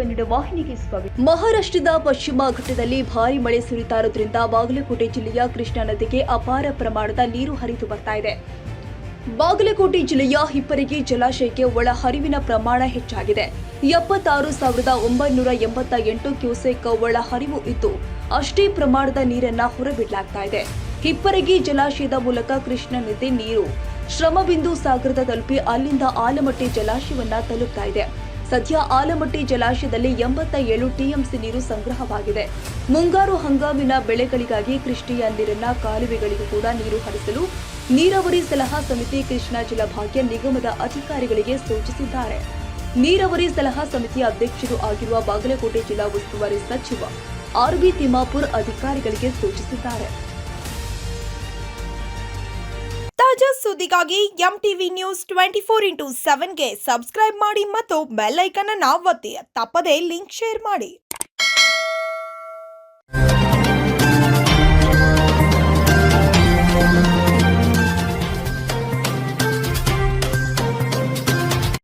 ಕನ್ನಡ ವಾಹಿನಿಗೆ ಸ್ವಾಗತ. ಮಹಾರಾಷ್ಟ್ರದ ಪಶ್ಚಿಮ ಘಟ್ಟದಲ್ಲಿ ಭಾರೀ ಮಳೆ ಸುರಿತಾ ಇರೋದ್ರಿಂದ ಬಾಗಲಕೋಟೆ ಜಿಲ್ಲೆಯ ಕೃಷ್ಣಾ ನದಿಗೆ ಅಪಾರ ಪ್ರಮಾಣದ ನೀರು ಹರಿದು ಬರ್ತಾ ಇದೆ. ಬಾಗಲಕೋಟೆ ಜಿಲ್ಲೆಯ ಹಿಪ್ಪರಗಿ ಜಲಾಶಯಕ್ಕೆ ಒಳ ಹರಿವಿನ ಪ್ರಮಾಣ ಹೆಚ್ಚಾಗಿದೆ. 76,988 ಕ್ಯೂಸೆಕ್ ಒಳ ಹರಿವು ಇದ್ದು ಅಷ್ಟೇ ಪ್ರಮಾಣದ ನೀರನ್ನ ಹೊರಬಿಡಲಾಗ್ತಾ ಇದೆ. ಹಿಪ್ಪರಗಿ ಜಲಾಶಯದ ಮೂಲಕ ಕೃಷ್ಣಾ ನದಿ ನೀರು ಶ್ರಮಬಿಂದು ಸಾಗರದ ತಲುಪಿ ಅಲ್ಲಿಂದ ಆಲಮಟ್ಟಿ ಜಲಾಶಯವನ್ನ ತಲುಪ್ತಾ ಇದೆ. ಸದ್ಯ ಆಲಮಟ್ಟಿ ಜಲಾಶಯದಲ್ಲಿ 87 ಟಿಎಂಸಿ ನೀರು ಸಂಗ್ರಹವಾಗಿದೆ. ಮುಂಗಾರು ಹಂಗಾಮಿನ ಬೆಳೆಗಳಿಗಾಗಿ ಕೃಷ್ಣೆಯ ನೀರನ್ನ ಕಾಲುವೆಗಳಿಗೂ ಕೂಡ ನೀರು ಹರಿಸಲು ನೀರಾವರಿ ಸಲಹಾ ಸಮಿತಿ ಕೃಷ್ಣಾ ಜಲಭಾಗ್ಯ ನಿಗಮದ ಅಧಿಕಾರಿಗಳಿಗೆ ಸೂಚಿಸಿದ್ದಾರೆ. ನೀರಾವರಿ ಸಲಹಾ ಸಮಿತಿಯ ಅಧ್ಯಕ್ಷರು ಆಗಿರುವ ಬಾಗಲಕೋಟೆ ಜಿಲ್ಲಾ ಉಸ್ತುವಾರಿ ಸಚಿವ ಆರ್.ಬಿ. ತಿಮ್ಮಾಪುರ್ ಅಧಿಕಾರಿಗಳಿಗೆ ಸೂಚಿಸಿದ್ದಾರೆ. ತಾಜಾ ಸುದ್ದಿಗಾಗಿ ಎಂಟಿವಿ ನ್ಯೂಸ್ 24x7ಗೆ ಸಬ್ಸ್ಕ್ರೈಬ್ ಮಾಡಿ ಮತ್ತು ಬೆಲ್ ಐಕಾನ್ ಅನ್ನು ಒತ್ತಿ. ತಪ್ಪದೇ ಲಿಂಕ್ ಶೇರ್ ಮಾಡಿ.